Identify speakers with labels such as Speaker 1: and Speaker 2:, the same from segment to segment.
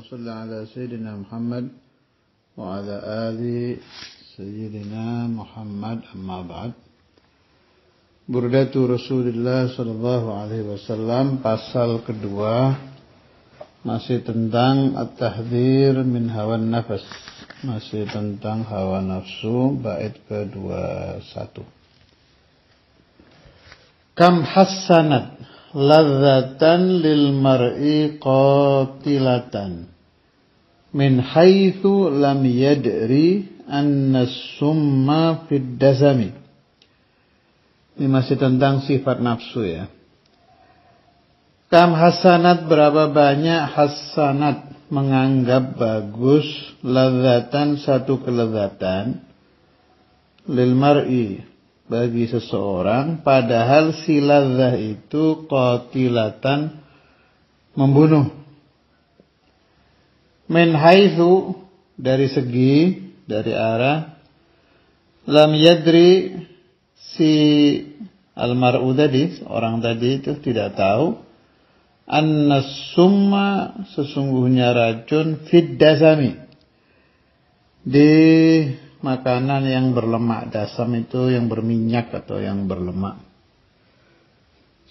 Speaker 1: صل على سيدنا محمد وعلى آل سيدنا محمد أما بعد. Burdatu Rasulullah sallallahu alaihi wasallam, pasal kedua, masih tentang at-tahdhir min hawan nafas, masih tentang hawa nafsu, bait ke-21. Kam hassanat ladzatan lil mar'i qatilatan min haitsu lam yadri anna summa fid dasami. Ini masih tentang sifat nafsu ya. Kam hasanat, berapa banyak hasanat, menganggap bagus, ladzatan, satu kelezatan, lil mar'i, bagi seseorang, padahal si ladzah itu qatilatan, membunuh. Min haitsu, dari segi, dari arah, lam yadri, si almar'u tadi, orang tadi itu tidak tahu, anna summa, sesungguhnya racun, fid dasami, di makanan yang berlemak. Dasam itu yang berminyak atau yang berlemak.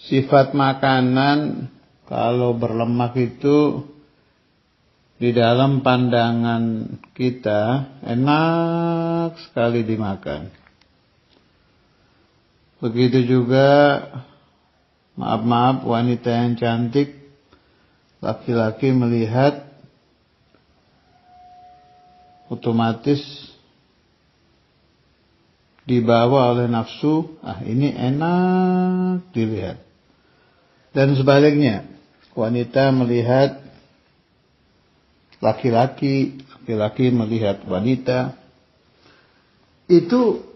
Speaker 1: Sifat makanan kalau berlemak itu di dalam pandangan kita enak sekali dimakan. Begitu juga, maaf-maaf, wanita yang cantik, laki-laki melihat, otomatis dibawa oleh nafsu, ini enak dilihat. Dan sebaliknya, wanita melihat laki-laki, laki-laki melihat wanita. Itu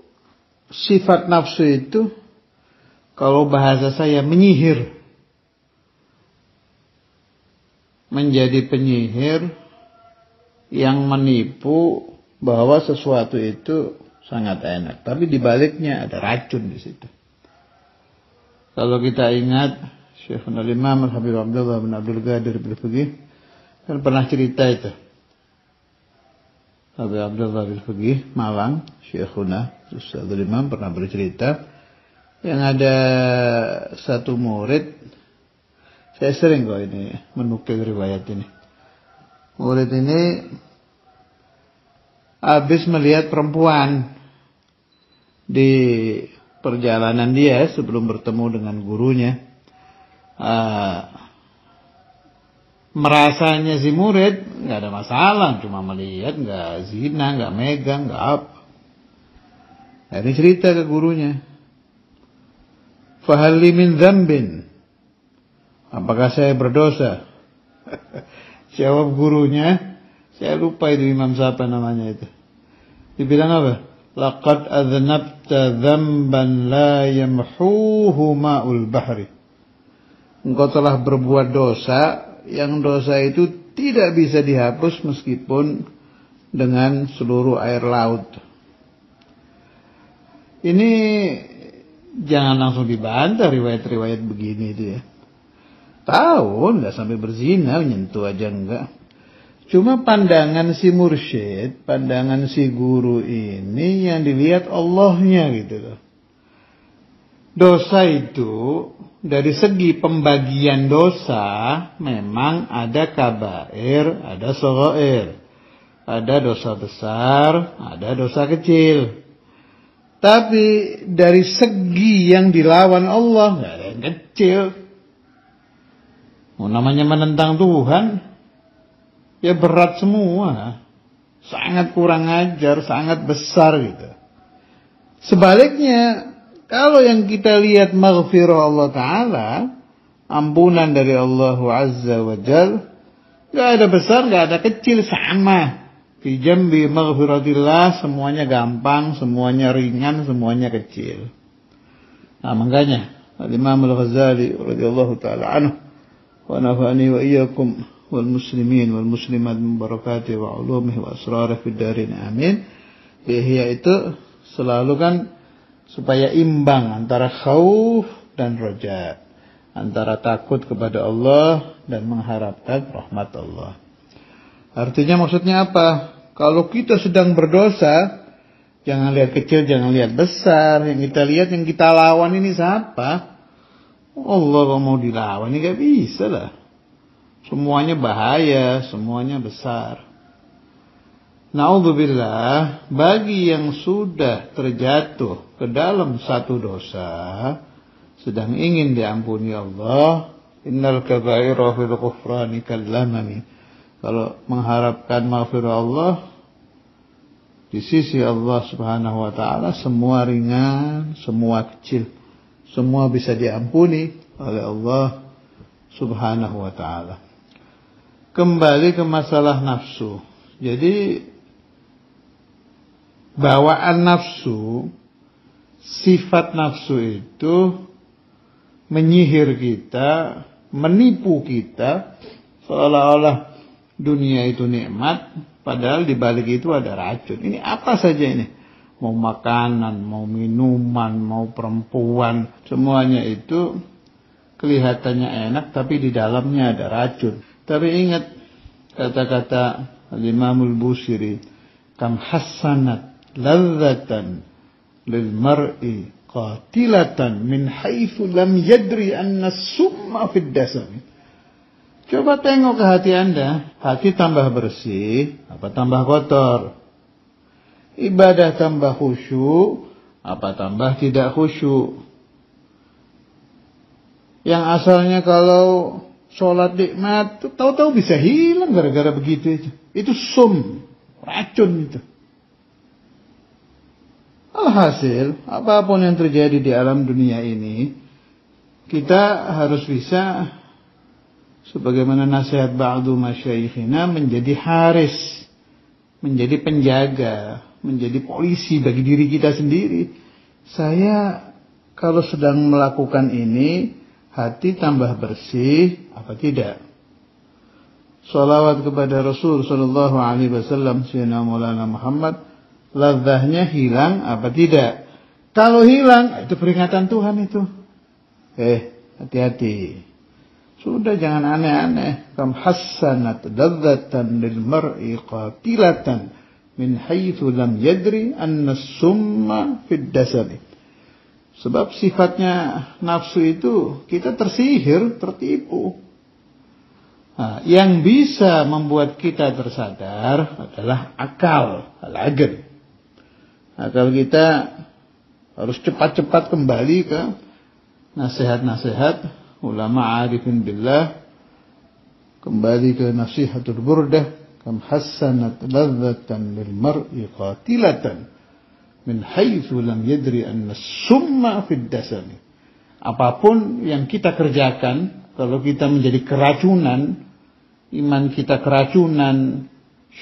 Speaker 1: sifat nafsu itu, kalau bahasa saya, menyihir. Menjadi penyihir yang menipu bahwa sesuatu itu sangat enak. Tapi dibaliknya ada racun di situ. Kalau kita ingat, Syekhul Imam Al-Habib Abdullah bin Abdul Qadir Al-Fiqih kan pernah cerita itu. Habib Abdullah bin Fiqih Malang, Syekhuna Ustadzul Imam pernah bercerita yang ada satu murid, saya sering kok ini menukil riwayat ini. Murid ini habis melihat perempuan di perjalanan dia sebelum bertemu dengan gurunya. Merasanya si murid nggak ada masalah, cuma melihat, nggak zina, nggak megang, nggak apa. Ini cerita ke gurunya. Fahalli min dzambin, apakah saya berdosa? Jawab gurunya, saya lupa itu imam siapa namanya itu. Dibilang apa? Laqad adznabta dzamban la yamhuhu ma'ul bahri. Engkau telah berbuat dosa, yang dosa itu tidak bisa dihapus meskipun dengan seluruh air laut. Ini jangan langsung dibantah riwayat-riwayat begini itu ya. Tahu, nggak sampai berzina, nyentuh aja enggak. Cuma pandangan si mursyid, pandangan si guru ini yang dilihat Allahnya gitu loh. Dosa itu dari segi pembagian dosa memang ada kabair, ada shaghair. Ada dosa besar, ada dosa kecil. Tapi dari segi yang dilawan Allah enggak ada yang kecil. Namanya menentang Tuhan ya berat semua. Sangat kurang ajar, sangat besar gitu. Sebaliknya, kalau yang kita lihat maghfirah Allah Ta'ala, ampunan dari Allah Azza wa Jal, gak ada besar, gak ada kecil, sama. Fi jambi maghfiratillah, semuanya gampang, semuanya ringan, semuanya kecil. Nah makanya, Al-Imam Al-Ghazali radhiyallahu ta'ala anhu, wa nafa'ani wa iyyakum wal muslimin wal muslimat min barakatihi wa ulumihi wa asrarihi fid darin amin. Ihya itu selalu kan supaya imbang antara khauf dan roja, antara takut kepada Allah dan mengharapkan rahmat Allah. Artinya maksudnya apa? Kalau kita sedang berdosa, jangan lihat kecil, jangan lihat besar. Yang kita lihat, yang kita lawan ini siapa? Allah kalau mau dilawan, ini gak bisa lah. Semuanya bahaya, semuanya besar. Na'udzubillah, bagi yang sudah terjatuh ke dalam satu dosa, sedang ingin diampuni Allah, innal kabaira fil ghufrani kallamami. Kalau mengharapkan maghfirah Allah di sisi Allah Subhanahu wa taala, semua ringan, semua kecil, semua bisa diampuni oleh Allah Subhanahu wa taala. Kembali ke masalah nafsu. Jadi bawaan nafsu, sifat nafsu itu menyihir kita, menipu kita seolah-olah dunia itu nikmat, padahal di balik itu ada racun. Ini apa saja ini? Mau makanan, mau minuman, mau perempuan, semuanya itu kelihatannya enak, tapi di dalamnya ada racun. Tapi ingat kata-kata Al-Imamul Busiri, kam hassanat ladzatan lil mar'i qatilatan min haitsu lam yadri anna summa fid dasam. Coba tengok ke hati Anda, hati tambah bersih, apa tambah kotor? Ibadah tambah khusyuk, apa tambah tidak khusyuk? Yang asalnya kalau sholat nikmat, tahu-tahu bisa hilang gara-gara begitu. Itu sum, racun itu. Alhasil, apapun yang terjadi di alam dunia ini, kita harus bisa, sebagaimana nasihat ba'du masyayikhina, menjadi haris, menjadi penjaga, menjadi polisi bagi diri kita sendiri. Saya kalau sedang melakukan ini, hati tambah bersih, apa tidak? Salawat kepada Rasul sallallahu alaihi wasallam, Sayyidina Maulana Muhammad, ladzahnya hilang apa tidak? Kalau hilang, itu peringatan Tuhan itu. Hati-hati. Sudah jangan aneh-aneh. Kam hassanat ladzatan lil mar'i qatilatan min haitsu lam yadri anna summa fid dasari. Sebab sifatnya nafsu itu kita tersihir, tertipu. Nah, yang bisa membuat kita tersadar adalah akal, al-aql. Akal kita harus cepat-cepat kembali ke nasihat-nasihat ulama arifin billah, kembali ke nasihatul burdah, kam hassanat ladzatan lil mar'i qatilatan min haitsu lam yadri anna summa fid dasami. Apapun yang kita kerjakan, kalau kita menjadi keracunan, iman kita keracunan,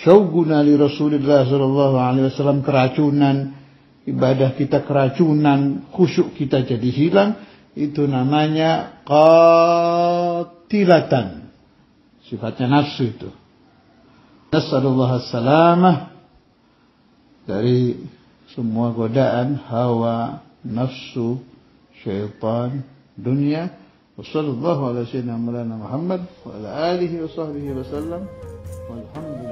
Speaker 1: syauquna li Rasulillah sallallahu alaihi wasallam keracunan, ibadah kita keracunan, khusyuk kita jadi hilang, itu namanya qatilatan. Sifatnya nafsu itu. Nasallallahu salamah dari semua godaan hawa, nafsu, syaitan, dunia. Wassallallahu ala sayyidina Maulana Muhammad wa ala alihi wa sahbihi wa sallam. Walhamdulillah.